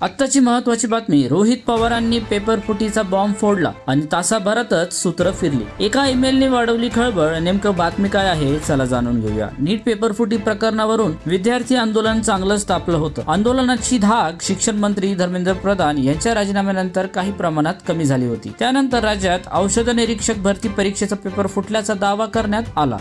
आत्ताची महत्त्वाची बातमी, रोहित पवारांनी पेपर फुटीचा बॉम्ब फोडला आणि तासाभरातच सूत्र फिरली. एका ईमेलने वाढवली खळबळ. नेमकं बातमी काय आहे चला जाणून घेऊया. नीट पेपर फुटी प्रकरणावरून विद्यार्थी आंदोलन चांगलंच तापलं होतं. आंदोलनाची धाक शिक्षण मंत्री धर्मेंद्र प्रधान यांच्या राजीनाम्यानंतर काही प्रमाणात कमी झाली होती. त्यानंतर राज्यात औषध निरीक्षक भरती परीक्षेचा पेपर फुटल्याचा दावा करण्यात आला.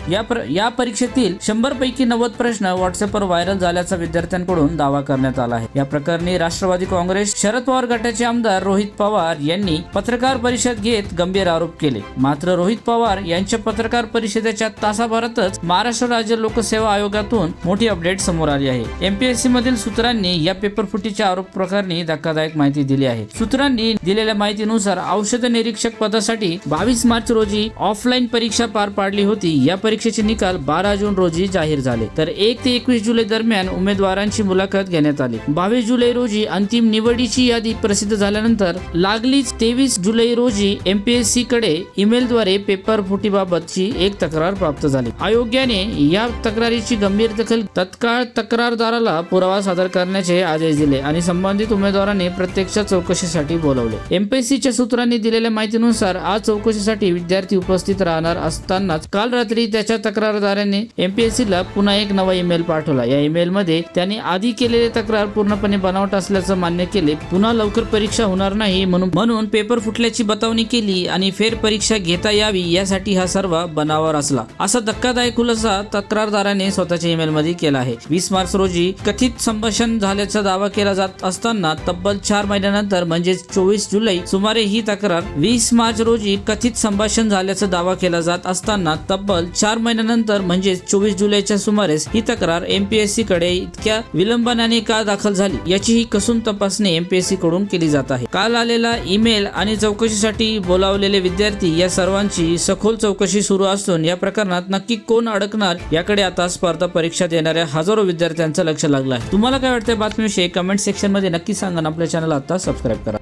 या परीक्षेतील 100 पैकी 90 प्रश्न व्हॉट्सअपवर व्हायरल झाल्याचा विद्यार्थ्यांकडून दावा करण्यात आला आहे. या प्रकरणी राष्ट्रवादी काँग्रेस शरद पवार गटाचे आमदार रोहित पवार यांनी पत्रकार परिषद घेत गंभीर आरोप केले. मात्र रोहित पवार यांच्या पत्रकार परिषदेच्या तासाभरातच महाराष्ट्र राज्य लोकसेवा आयोगातून मोठी अपडेट समोर आली आहे. एमपीएससी मधील सूत्रांनी या पेपर फुटीच्या आरोप प्रकरणी धक्कादायक माहिती दिली आहे. सूत्रांनी दिलेल्या माहितीनुसार औषध निरीक्षक पदासाठी 22 मार्च रोजी ऑफलाईन परीक्षा पार पाडली होती. या परीक्षेचे निकाल 12 जून रोजी जाहीर झाले, तर 1 ते 21 जुलै दरम्यान उमेदवारांची मुलाखत घेण्यात आली. 22 जुलै रोजी अंतिम निवडीची यादी प्रसिद्ध झाल्यानंतर लागलीच 23 जुलै रोजी एमपीएससी कडे ईमेलद्वारे पेपर फुटीबाबतची एक तक्रार प्राप्त झाली. आयोगाने या तक्रारीची गंभीर दखल तत्काळ तक्रारदाराला पुरावा सादर करण्याचे आदेश दिले आणि संबंधित उमेदवारांनी प्रत्यक्ष चौकशीसाठी बोलावले. एमपीएससीच्या सूत्रांनी दिलेल्या माहितीनुसार आज चौकशीसाठी विद्यार्थी उपस्थित राहणार असतानाच काल रात्री त्याच्या तक्रारदाराने एमपीएससीला पुन्हा एक नवा ईमेल पाठवला. या ईमेलमध्ये त्यांनी आधी केलेली तक्रार पूर्णपणे बनावट असल्याचं मान्य केले. पुन्हा लवकर परीक्षा होणार नाही म्हणून पेपर फुटल्याची बतावणी केली आणि फेर परीक्षा घेता यावी यासाठी हा सर्व बनावर असला, असा धक्कादायक खुलासा तक्रारदाराने स्वतःच्या ईमेलमध्ये केला आहे. 20 मार्च रोजी कथित संभाषण झाल्याचा दावा केला जात असताना तब्बल 4 महिन्यानंतर म्हणजे 24 जुलै सुमारे ही तक्रार 20 मार्च रोजी कथित संभाषण झाल्याचा दावा केला जात असताना तब्बल 4 महिन्यानंतर म्हणजे 24 जुलैच्या सुमारेस ही तक्रार एमपीएससी कडे इतक्या विलंबाने का दाखल झाली याची ही कसून तपासणी एमपीएससी कडून केली जात आहे. काल आलेला ईमेल आणि चौकशीसाठी बोलावलेले विद्यार्थी या सर्वांची सखोल चौकशी सुरू असून या प्रकरणात नक्की कोण अडकणार याकडे आता स्पर्धा परीक्षा देणाऱ्या हजारो विद्यार्थ्यांचं लक्ष लागलं आहे. तुम्हाला काय वाटतं बातमीविषयी कमेंट सेक्शन मध्ये नक्की सांगा. आपल्या चॅनल आता सबस्क्राईब करा.